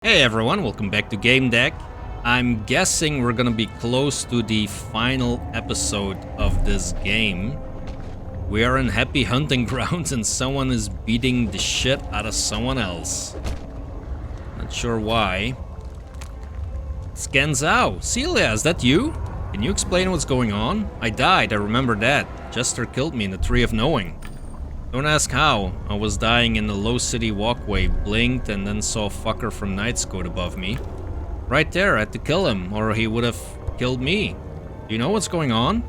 Hey everyone, welcome back to Gamedec. I'm guessing we're gonna be close to the final episode of this game. We are in Happy Huntinggrounds and someone is beating the shit out of someone else. Not sure why. It's Zhou. Cylia, is that you? Can you explain what's going on? I died, I remember that. Jester killed me in the Tree of Knowing. Don't ask how. I was dying in the low city walkway, blinked and then saw a fucker from Night's Code above me. Right there, I had to kill him, or he would have killed me. Do you know what's going on?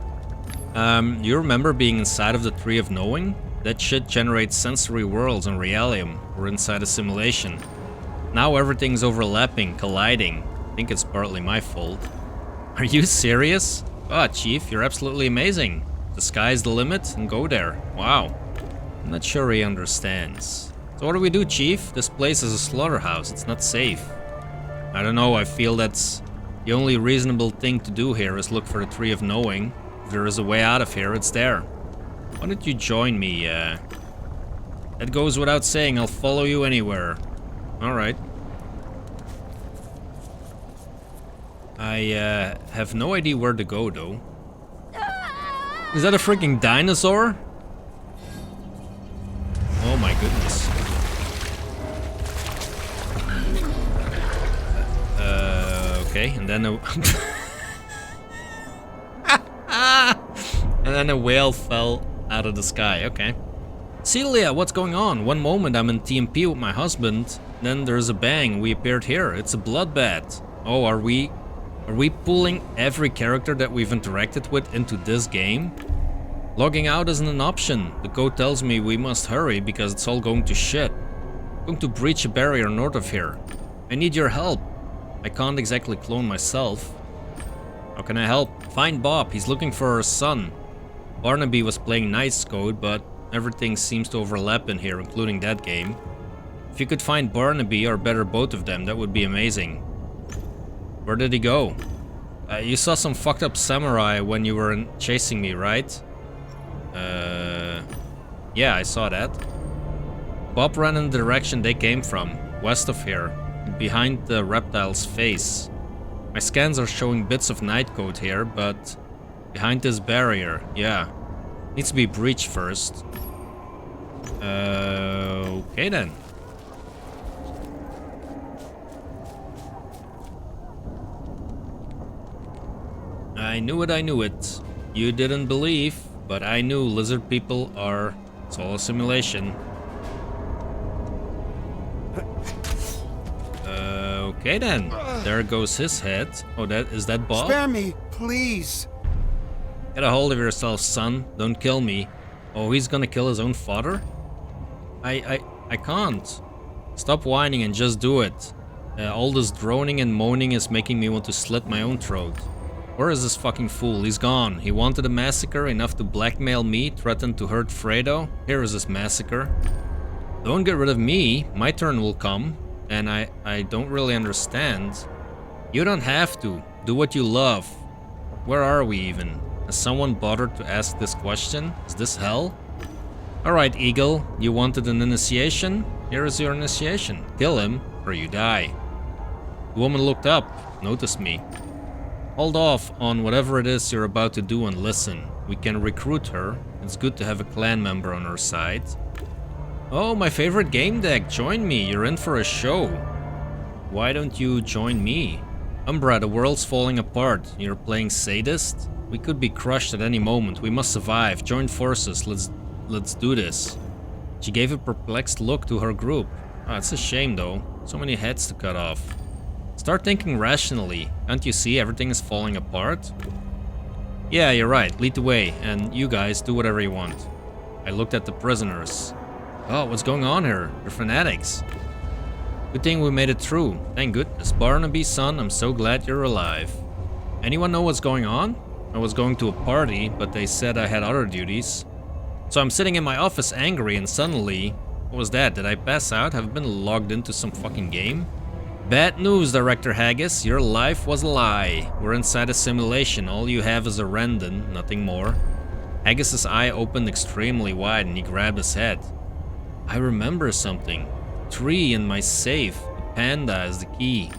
You remember being inside of the Tree of Knowing? That shit generates sensory worlds and realium. We're inside a simulation. Now everything's overlapping, colliding. I think it's partly my fault. Are you serious? Ah, Chief, you're absolutely amazing. The sky's the limit, and go there. Wow. I'm not sure he understands. So what do we do, Chief? This place is a slaughterhouse. It's not safe. I don't know. I feel that's the only reasonable thing to do here is look for the Tree of Knowing. If there is a way out of here, it's there. Why don't you join me? That goes without saying. I'll follow you anywhere. Alright. I have no idea where to go, though. Is that a freaking dinosaur? Oh my goodness. Okay, and then a whale fell out of the sky. Okay. Cylia, what's going on? One moment I'm in TMP with my husband, then there's a bang. We appeared here. It's a bloodbath. Oh, are we pulling every character that we've interacted with into this game? Logging out isn't an option. The code tells me we must hurry because it's all going to shit. I'm going to breach a barrier north of here. I need your help. I can't exactly clone myself. How can I help? Find Bob. He's looking for her son. Barnaby was playing Knight's Code, but everything seems to overlap in here, including that game. If you could find Barnaby, or better both of them, that would be amazing. Where did he go? You saw some fucked up samurai when you were chasing me, right? Yeah, I saw that. Bob ran in the direction they came from, west of here, behind the reptile's face. My scans are showing bits of night code here, but behind this barrier, yeah. Needs to be breached first. Okay then. I knew it. You didn't believe. But I knew lizard people are... It's all a simulation. Okay then. There goes his head. Oh, is that Bob? Spare me, please. Get a hold of yourself, son. Don't kill me. Oh, he's gonna kill his own father? I can't. Stop whining and just do it. All this droning and moaning is making me want to slit my own throat. Where is this fucking fool? He's gone. He wanted a massacre enough to blackmail me, threatened to hurt Fredo. Here is his massacre. Don't get rid of me. My turn will come. And I don't really understand. You don't have to. Do what you love. Where are we even? Has someone bothered to ask this question? Is this hell? Alright, Eagle. You wanted an initiation? Here is your initiation. Kill him, or you die. The woman looked up, noticed me. Hold off on whatever it is you're about to do and listen. We can recruit her. It's good to have a clan member on our side. Oh, my favorite game deck. Join me. You're in for a show. Why don't you join me? Umbra, the world's falling apart. You're playing sadist? We could be crushed at any moment. We must survive. Join forces. Let's do this. She gave a perplexed look to her group. Ah, it's a shame though. So many heads to cut off. Start thinking rationally. Can't you see everything is falling apart? Yeah, you're right. Lead the way, and you guys do whatever you want. I looked at the prisoners. Oh, what's going on here? They're fanatics. Good thing we made it through. Thank goodness. Barnaby, son, I'm so glad you're alive. Anyone know what's going on? I was going to a party, but they said I had other duties. So I'm sitting in my office angry, and suddenly... What was that? Did I pass out? Have I been logged into some fucking game? Bad news, Director Haggis. Your life was a lie. We're inside a simulation. All you have is a random, nothing more. Haggis's eye opened extremely wide and he grabbed his head. I remember something. Tree in my safe. The Panda is the key.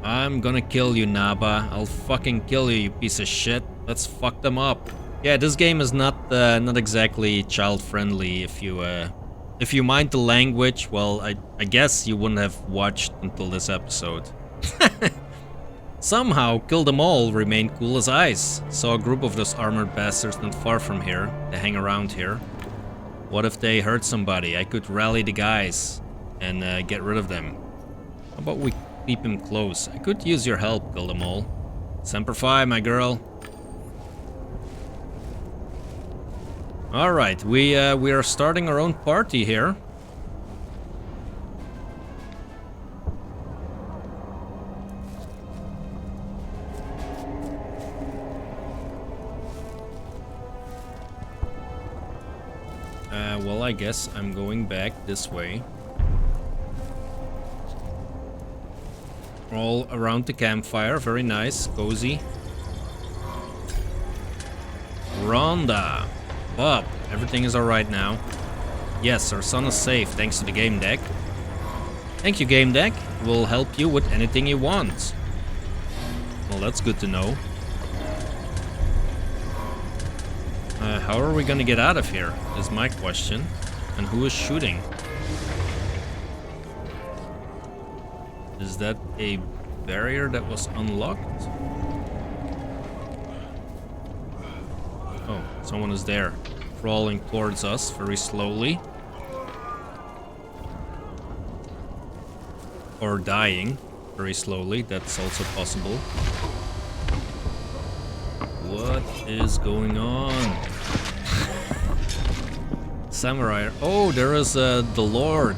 I'm gonna kill you, Naba. I'll fucking kill you, you piece of shit. Let's fuck them up. Yeah, this game is not exactly child-friendly. If you mind the language, well, I guess you wouldn't have watched until this episode. Somehow, Kill Them All remained cool as ice. Saw a group of those armored bastards not far from here. They hang around here. What if they hurt somebody? I could rally the guys and get rid of them. How about we keep him close? I could use your help, Kill Them All. Semper Fi, my girl. Alright, we are starting our own party here. Well, I guess I'm going back this way. All around the campfire, very nice, cozy. Rhonda. Bob, everything is alright now. Yes, our son is safe thanks to the Gamedec. Thank you, Gamedec. We'll help you with anything you want. Well, that's good to know. How are we gonna get out of here, is my question. And who is shooting? Is that a barrier that was unlocked? Oh, someone is there, crawling towards us very slowly. Or dying very slowly, that's also possible. What is going on? Samurai. Oh, there is the Lord.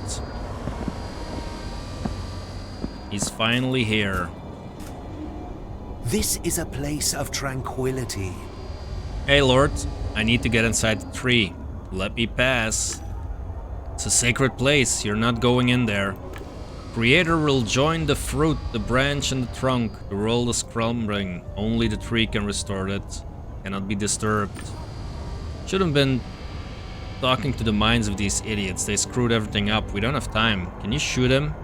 He's finally here. This is a place of tranquility. Hey, Lord. I need to get inside the tree. Let me pass. It's a sacred place. You're not going in there. Creator will join the fruit, the branch, and the trunk. The world is crumbling. Only the tree can restore it. Cannot be disturbed. Shouldn't have been talking to the minds of these idiots. They screwed everything up. We don't have time. Can you shoot him?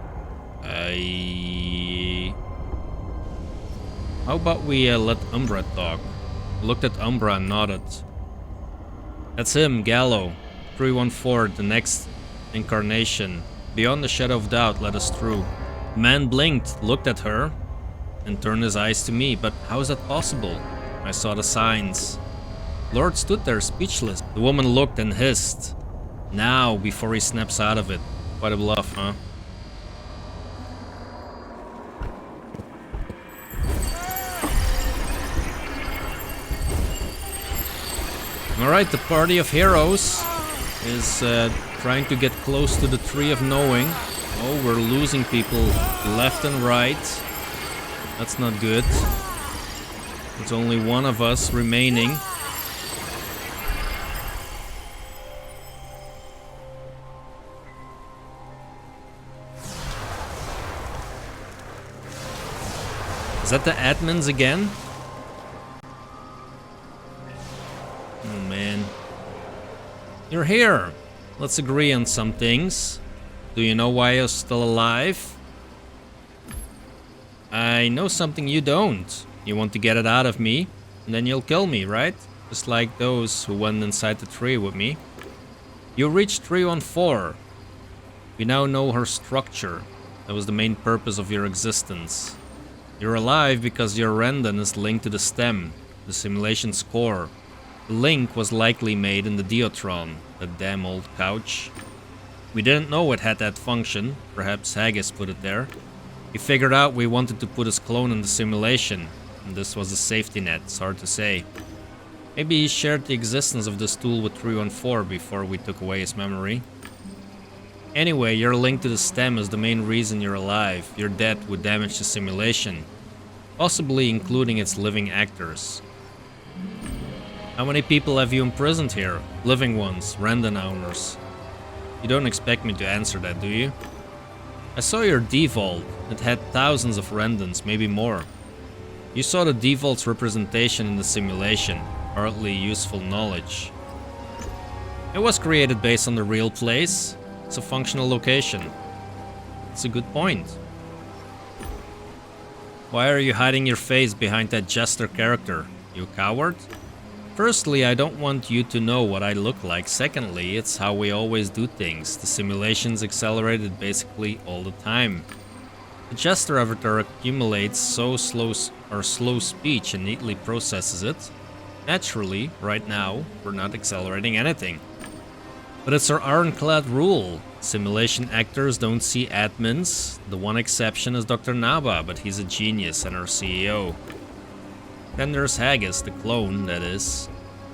How about we let Umbra talk? Looked at Umbra and nodded. That's him, Gallo. 314, the next incarnation. Beyond the shadow of doubt, let us through. The man blinked, looked at her, and turned his eyes to me. But how is that possible? I saw the signs. Lord stood there, speechless. The woman looked and hissed. Now, before he snaps out of it. Quite a bluff, huh? Alright, the party of heroes is trying to get close to the Tree of Knowing. Oh, we're losing people left and right. That's not good. There's only one of us remaining. Is that the admins again? Oh man. You're here. Let's agree on some things. Do you know why you're still alive? I know something you don't. You want to get it out of me, and then you'll kill me, right? Just like those who went inside the tree with me. You reached 314. We now know her structure. That was the main purpose of your existence. You're alive because your random is linked to the stem, the simulation's core. The link was likely made in the Diotron, that damn old couch. We didn't know it had that function, perhaps Haggis put it there. He figured out we wanted to put his clone in the simulation, and this was a safety net, it's hard to say. Maybe he shared the existence of this tool with 314 before we took away his memory. Anyway, your link to the stem is the main reason you're alive. Your death would damage the simulation, possibly including its living actors. How many people have you imprisoned here? Living ones, random owners. You don't expect me to answer that, do you? I saw your default. It had thousands of randoms, maybe more. You saw the default's representation in the simulation, hardly useful knowledge. It was created based on the real place. It's a functional location. It's a good point. Why are you hiding your face behind that jester character? You coward? Firstly, I don't want you to know what I look like. Secondly, it's how we always do things. The simulation's accelerated basically all the time. The jester avatar accumulates slow speech and neatly processes it. Naturally, right now, we're not accelerating anything. But it's our ironclad rule. Simulation actors don't see admins. The one exception is Dr. Naba, but he's a genius and our CEO. Then there's Haggis, the clone, that is.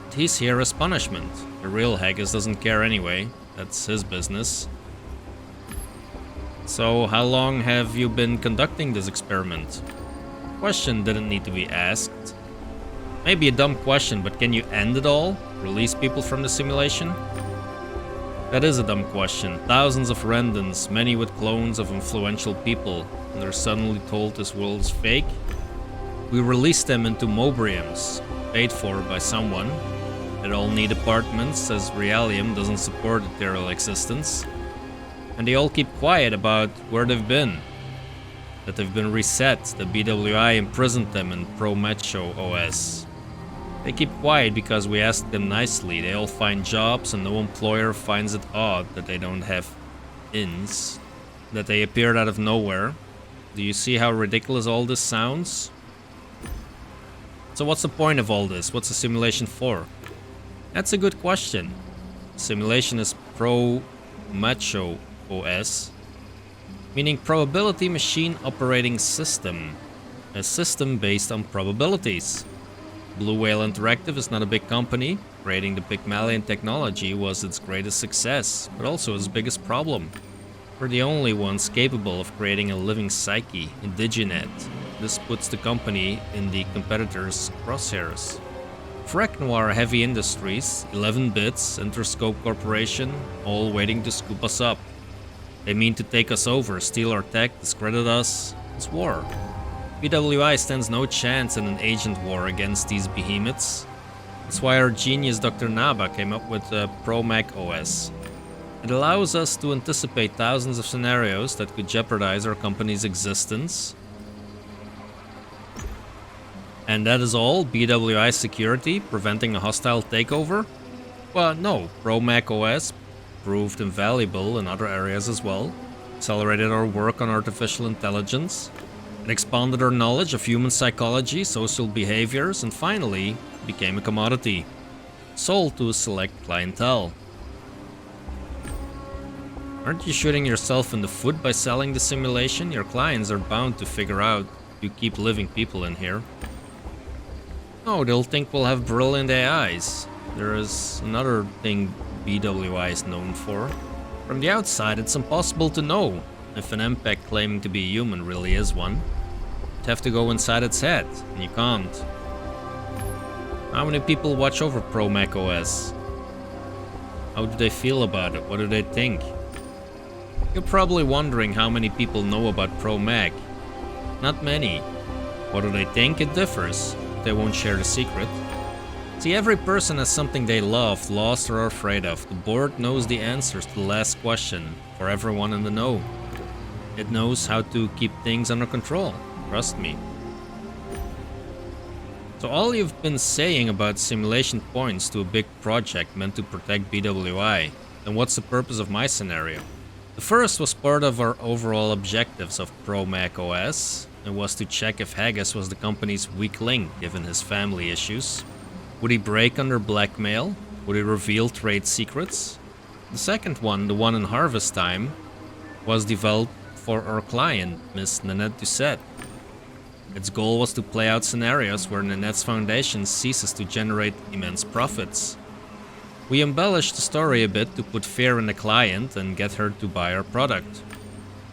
But he's here as punishment. The real Haggis doesn't care anyway. That's his business. So, how long have you been conducting this experiment? Question didn't need to be asked. Maybe a dumb question, but can you end it all? Release people from the simulation? That is a dumb question. Thousands of Rendons, many with clones of influential people, and they're suddenly told this world is fake? We release them into Mobriums, paid for by someone. They all need apartments, as Realium doesn't support ethereal existence. And they all keep quiet about where they've been. That they've been reset, the BWI imprisoned them in Pro Macho OS. They keep quiet because we ask them nicely. They all find jobs and no employer finds it odd that they don't have ins. That they appeared out of nowhere. Do you see how ridiculous all this sounds? So what's the point of all this? What's a simulation for? That's a good question. Simulation is Pro Macho OS, meaning Probability Machine Operating System, a system based on probabilities. Blue Whale Interactive is not a big company. Creating the Pygmalion technology was its greatest success, but also its biggest problem. We're the only ones capable of creating a living psyche, indigenet. This puts the company in the competitor's crosshairs. Frec Noir Heavy Industries, 11 Bits, Interscope Corporation, all waiting to scoop us up. They mean to take us over, steal our tech, discredit us. It's war. BWI stands no chance in an agent war against these behemoths. That's why our genius Dr. Naba came up with the Pro Mac OS. It allows us to anticipate thousands of scenarios that could jeopardize our company's existence. And that is all? BWI security, preventing a hostile takeover? Well, no. Pro Mac OS proved invaluable in other areas as well. Accelerated our work on artificial intelligence. It expanded our knowledge of human psychology, social behaviors, and finally became a commodity. Sold to a select clientele. Aren't you shooting yourself in the foot by selling the simulation? Your clients are bound to figure out you keep living people in here. No, they'll think we'll have brilliant AIs. There is another thing BWI is known for. From the outside, it's impossible to know if an MPEG claiming to be human really is one. You'd have to go inside its head, and you can't. How many people watch over Pro Mac OS? How do they feel about it? What do they think? You're probably wondering how many people know about Pro Mac. Not many. What do they think? It differs. They won't share the secret. See, every person has something they love, lost, or are afraid of. The board knows the answers to the last question for everyone in the know. It knows how to keep things under control. Trust me. So all you've been saying about simulation points to a big project meant to protect BWI. Then what's the purpose of my scenario? The first was part of our overall objectives of Pro Mac OS. It was to check if Haggis was the company's weak link given his family issues. Would he break under blackmail? Would he reveal trade secrets? The second one, the one in Harvest Time, was developed for our client, Miss Nanette Doucette. Its goal was to play out scenarios where Nanette's foundation ceases to generate immense profits. We embellished the story a bit to put fear in the client and get her to buy our product.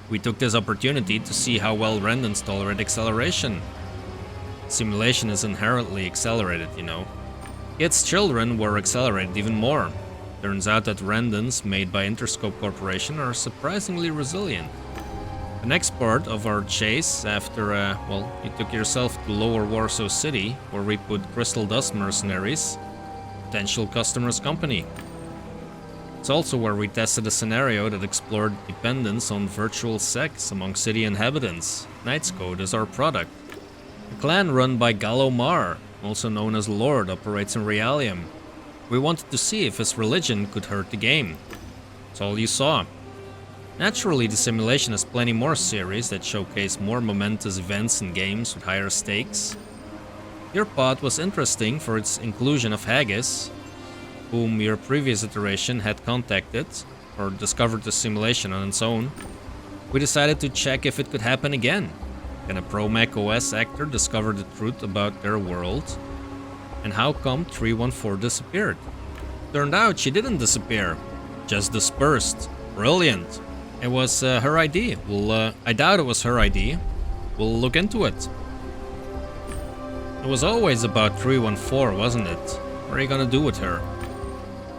We took this opportunity to see how well Rendons tolerate acceleration. Simulation is inherently accelerated, you know. Its children were accelerated even more. Turns out that Rendons made by Interscope Corporation are surprisingly resilient. The next part of our chase after, you took yourself to Lower Warsaw City, where we put Crystal Dust mercenaries, potential customer's company. It's also where we tested a scenario that explored dependence on virtual sex among city inhabitants. Knight's Code is our product. A clan run by Galomar, also known as Lord, operates in Realium. We wanted to see if his religion could hurt the game. That's all you saw. Naturally, the simulation has plenty more series that showcase more momentous events and games with higher stakes. Your pod was interesting for its inclusion of Haggis, whom your previous iteration had contacted or discovered the simulation on its own. We decided to check if it could happen again. Can a pro Mac OS actor discover the truth about their world? And how come 314 disappeared? Turned out she didn't disappear, just dispersed. Brilliant. It was her ID. I doubt it was her ID. We'll look into it. It was always about 314, wasn't it? What are you gonna do with her?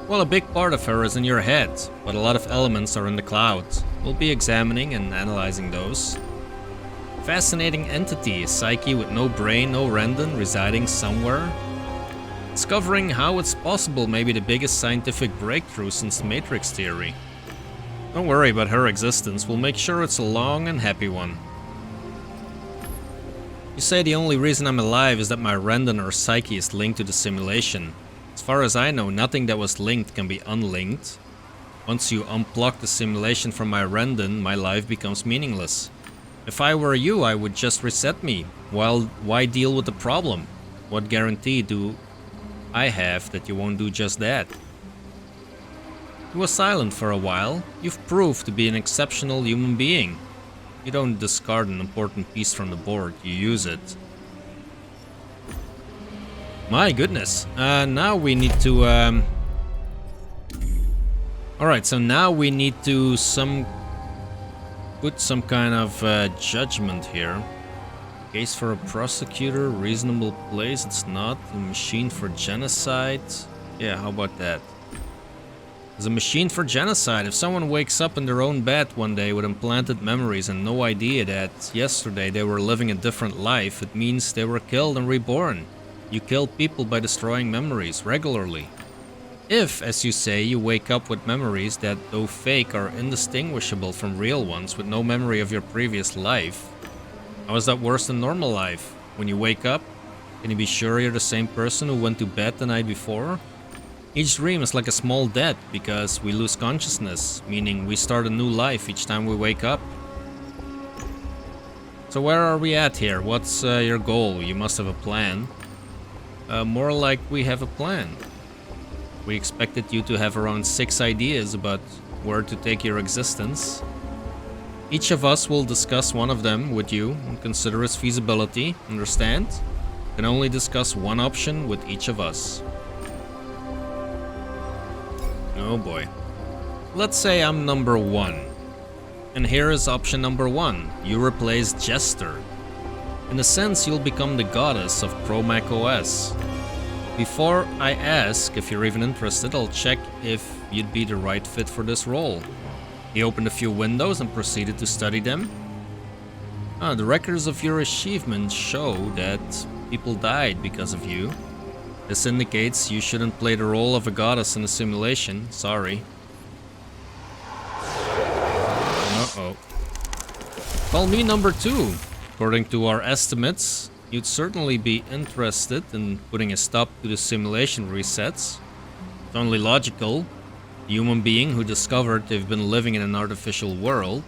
Well, a big part of her is in your head, but a lot of elements are in the cloud. We'll be examining and analyzing those. Fascinating entity, a psyche with no brain, no random, residing somewhere. Discovering how it's possible may be the biggest scientific breakthrough since the Matrix theory. Don't worry about her existence, we'll make sure it's a long and happy one. You say the only reason I'm alive is that my random or psyche is linked to the simulation. As far as I know, nothing that was linked can be unlinked. Once you unplug the simulation from my random, my life becomes meaningless. If I were you, I would just reset me. Why deal with the problem? What guarantee do I have that you won't do just that? He was silent for a while. You've proved to be an exceptional human being. You don't discard an important piece from the board, you use it. My goodness. Now we need to... Alright, so now we need to put some kind of judgment here. Case for a prosecutor, reasonable place, it's not. A machine for genocide. Yeah, how about that? There's a machine for genocide. If someone wakes up in their own bed one day with implanted memories and no idea that yesterday they were living a different life, it means they were killed and reborn. You kill people by destroying memories regularly. If, as you say, you wake up with memories that, though fake, are indistinguishable from real ones with no memory of your previous life, how is that worse than normal life? When you wake up, can you be sure you're the same person who went to bed the night before? Each dream is like a small death because we lose consciousness, meaning we start a new life each time we wake up. So where are we at here? What's your goal? You must have a plan. More like we have a plan. We expected you to have around 6 ideas about where to take your existence. Each of us will discuss one of them with you and consider its feasibility, understand? Can only discuss one option with each of us. Oh boy. Let's say I'm number 1. And here is option number 1. You replace Jester. In a sense, you'll become the goddess of Pro Mac OS. Before I ask if you're even interested, I'll check if you'd be the right fit for this role. He opened a few windows and proceeded to study them. The records of your achievements show that people died because of you. This indicates you shouldn't play the role of a goddess in a simulation. Sorry. Uh-oh. Call me number 2. According to our estimates, you'd certainly be interested in putting a stop to the simulation resets. It's only logical. A human being who discovered they've been living in an artificial world,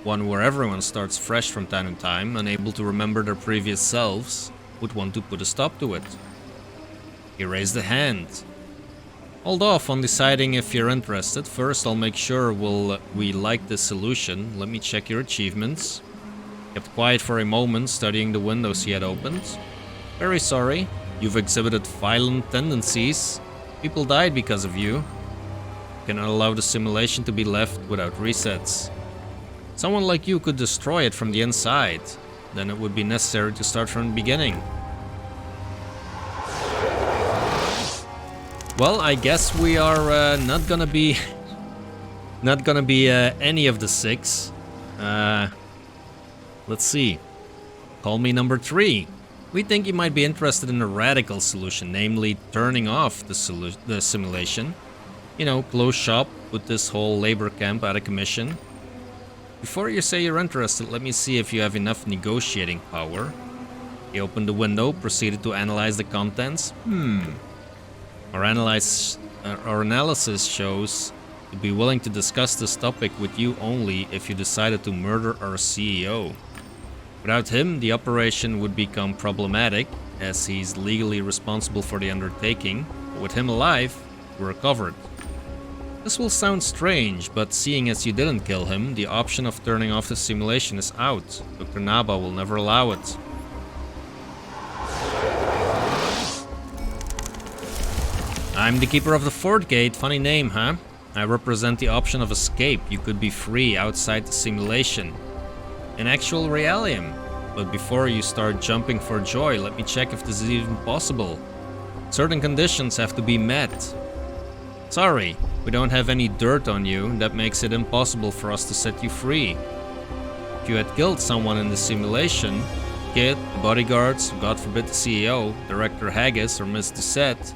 one where everyone starts fresh from time to time, unable to remember their previous selves, would want to put a stop to it. He raised a hand. Hold off on deciding if you're interested. First, I'll make sure we like this solution. Let me check your achievements. Kept quiet for a moment, studying the windows he had opened. Very sorry. You've exhibited violent tendencies. People died because of you. Cannot allow the simulation to be left without resets. Someone like you could destroy it from the inside. Then it would be necessary to start from the beginning. Well, I guess we are not gonna be any of the 6. Let's see. Call me number 3. We think you might be interested in a radical solution, namely turning off the simulation. You know, close shop, put this whole labor camp out of commission. Before you say you're interested, let me see if you have enough negotiating power. He opened the window, proceeded to analyze the contents. Our analysis shows to be willing to discuss this topic with you only if you decided to murder our CEO. Without him, the operation would become problematic, as he's legally responsible for the undertaking. But with him alive, we're covered. This will sound strange, but seeing as you didn't kill him, the option of turning off the simulation is out. Dr. Naba will never allow it. I'm the keeper of the fort gate. Funny name, huh? I represent the option of escape. You could be free outside the simulation. In actual realium. But before you start jumping for joy, let me check if this is even possible. Certain conditions have to be met. Sorry, we don't have any dirt on you. That makes it impossible for us to set you free. If you had killed someone in the simulation, Kid, the bodyguards, God forbid the CEO, Director Haggis or Miss Doucette,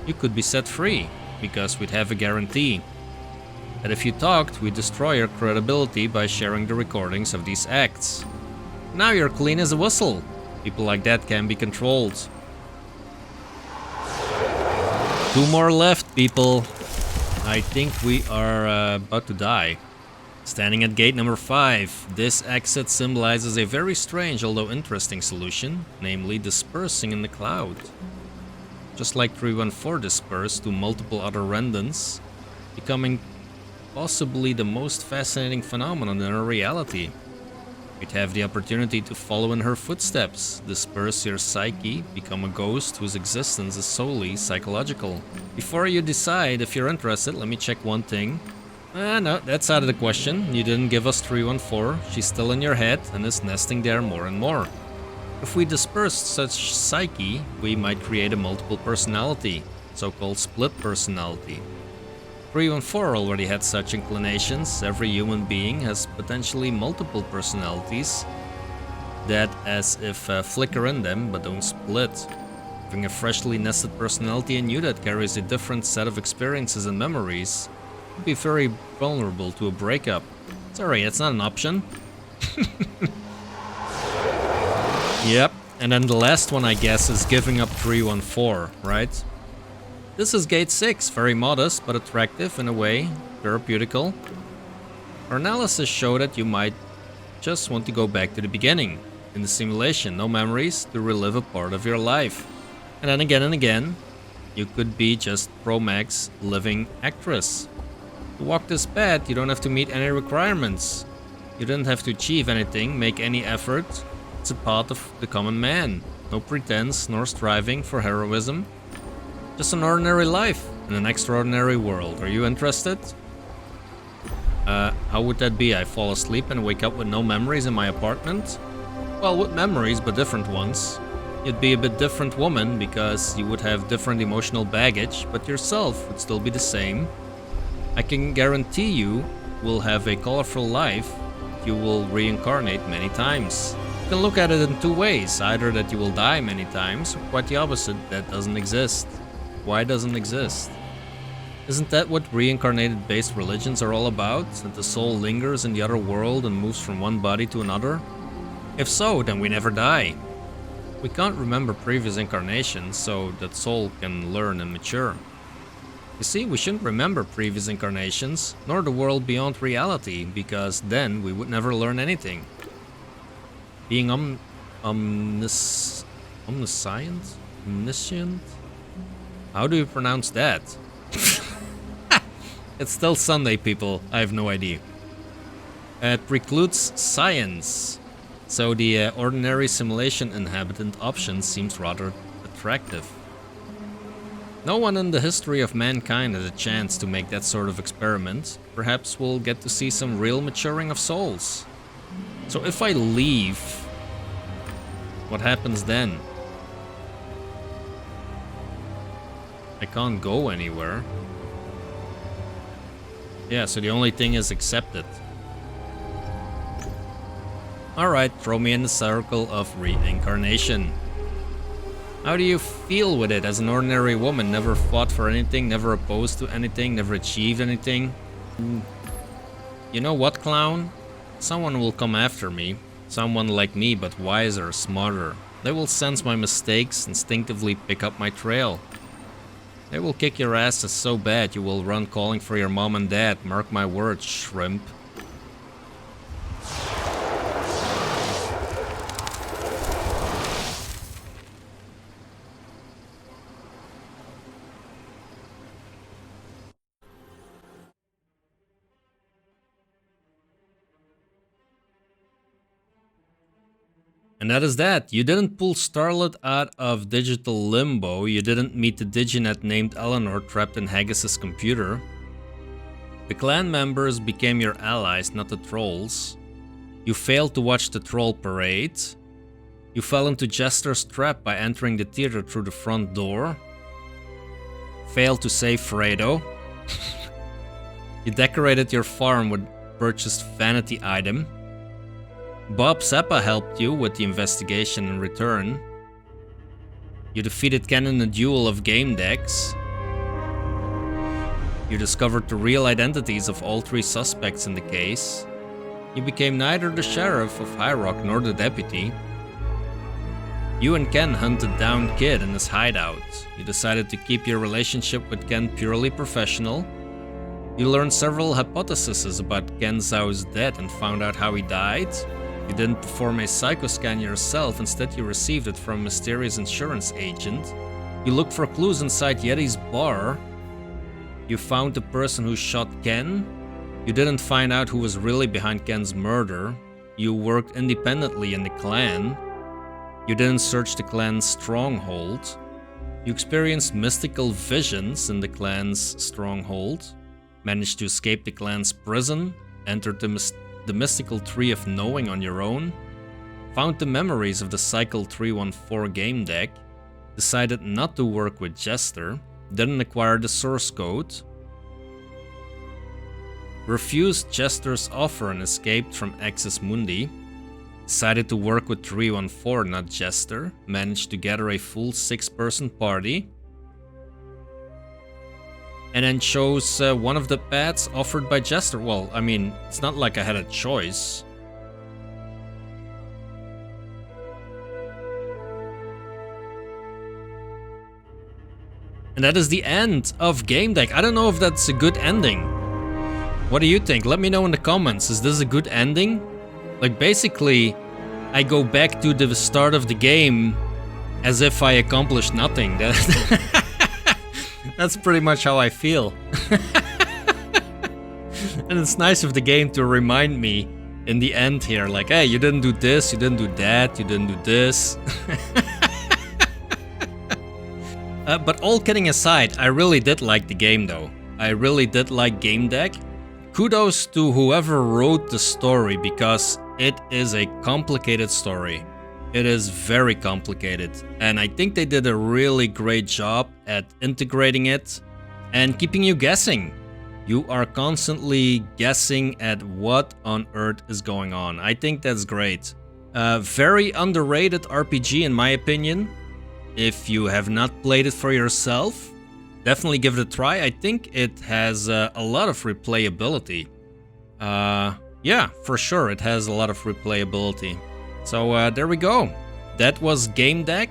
you could be set free, because we'd have a guarantee that if you talked, we'd destroy your credibility by sharing the recordings of these acts. Now you're clean as a whistle. People like that can be controlled. 2 more left, people. I think we are about to die. Standing at gate number 5, this exit symbolizes a very strange although interesting solution, namely dispersing in the cloud. Just like 314 dispersed to multiple other rendons, becoming possibly the most fascinating phenomenon in our reality. You'd have the opportunity to follow in her footsteps, disperse your psyche, become a ghost whose existence is solely psychological. Before you decide if you're interested, let me check one thing. No, that's out of the question. You didn't give us 314. She's still in your head and is nesting there more and more. If we dispersed such psyche, we might create a multiple personality, so-called split personality. 314 already had such inclinations. Every human being has potentially multiple personalities that as if flicker in them but don't split. Having a freshly nested personality in you that carries a different set of experiences and memories would be very vulnerable to a breakup. Sorry, it's not an option. Yep, and then the last one I guess is giving up 314, right? This is gate 6, very modest but attractive in a way, therapeutical. Our analysis showed that you might just want to go back to the beginning, in the simulation, no memories, to relive a part of your life. And then again, you could be just pro-max living actress. To walk this path, you don't have to meet any requirements. You didn't have to achieve anything, make any effort. It's a path of the common man. No pretense, nor striving for heroism. Just an ordinary life in an extraordinary world. Are you interested? How would that be? I fall asleep and wake up with no memories in my apartment? Well, with memories, but different ones. You'd be a bit different woman because you would have different emotional baggage, but yourself would still be the same. I can guarantee you will have a colorful life. You will reincarnate many times. You can look at it in 2 ways, either that you will die many times, or quite the opposite, that doesn't exist. Why doesn't exist? Isn't that what reincarnated-based religions are all about? That the soul lingers in the other world and moves from one body to another? If so, then we never die. We can't remember previous incarnations, so that soul can learn and mature. You see, we shouldn't remember previous incarnations, nor the world beyond reality, because then we would never learn anything. Being omniscient? Omniscient? How do you pronounce that? It's still Sunday, people. I have no idea. It precludes science. So the ordinary simulation inhabitant option seems rather attractive. No one in the history of mankind had a chance to make that sort of experiment. Perhaps we'll get to see some real maturing of souls. So if I leave, what happens then? I can't go anywhere. Yeah, so the only thing is accept it. Alright, throw me in the circle of reincarnation. How do you feel with it as an ordinary woman? Never fought for anything, never opposed to anything, never achieved anything. You know what, clown? Someone will come after me. Someone like me, but wiser, smarter. They will sense my mistakes, instinctively pick up my trail. They will kick your asses so bad you will run calling for your mom and dad. Mark my words, shrimp. And that is that. You didn't pull Starlet out of digital limbo. You didn't meet the Diginet named Eleanor trapped in Haggis' computer. The clan members became your allies, not the trolls. You failed to watch the troll parade. You fell into Jester's trap by entering the theater through the front door. Failed to save Fredo. You decorated your farm with purchased vanity item. Bob Zappa helped you with the investigation in return. You defeated Ken in a duel of Gamedec's. You discovered the real identities of all 3 suspects in the case. You became neither the sheriff of High Rock nor the deputy. You and Ken hunted down Kid in his hideout. You decided to keep your relationship with Ken purely professional. You learned several hypotheses about Ken Zhou's death and found out how he died. You didn't perform a psychoscan yourself, instead you received it from a mysterious insurance agent. You looked for clues inside Yeti's bar. You found the person who shot Ken. You didn't find out who was really behind Ken's murder. You worked independently in the clan. You didn't search the clan's stronghold. You experienced mystical visions in the clan's stronghold. Managed to escape the clan's prison. Entered the mystical tree of knowing on your own, found the memories of the Cycle 314 game deck, decided not to work with Jester, didn't acquire the source code, refused Jester's offer and escaped from Axis Mundi, decided to work with 314, not Jester, managed to gather a full 6-person party, and then chose one of the paths offered by Jester. Well, I mean, it's not like I had a choice. And that is the end of Gamedec. I don't know if that's a good ending. What do you think? Let me know in the comments. Is this a good ending? Like, basically, I go back to the start of the game as if I accomplished nothing. That's pretty much how I feel. And it's nice of the game to remind me in the end here, like, hey, you didn't do this, you didn't do that, you didn't do this. But all kidding aside, I really did like the game though. I really did like Gamedec. Kudos to whoever wrote the story, because it is a complicated story. It is very complicated, and I think they did a really great job at integrating it and keeping you guessing. You are constantly guessing at what on earth is going on. I think that's great. Very underrated RPG in my opinion. If you have not played it for yourself, definitely give it a try. I think it has a lot of replayability. Yeah, for sure, it has a lot of replayability. So there we go. That was Gamedec.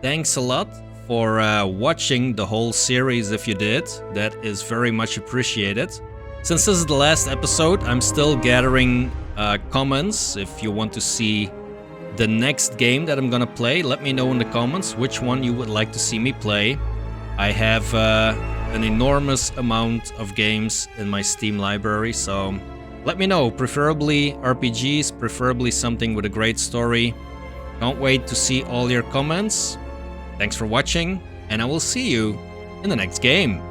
Thanks a lot for watching the whole series if you did. That is very much appreciated. Since this is the last episode, I'm still gathering comments. If you want to see the next game that I'm gonna play, let me know in the comments which one you would like to see me play. I have an enormous amount of games in my Steam library, so let me know, preferably RPGs, preferably something with a great story. Can't wait to see all your comments. Thanks for watching, and I will see you in the next game.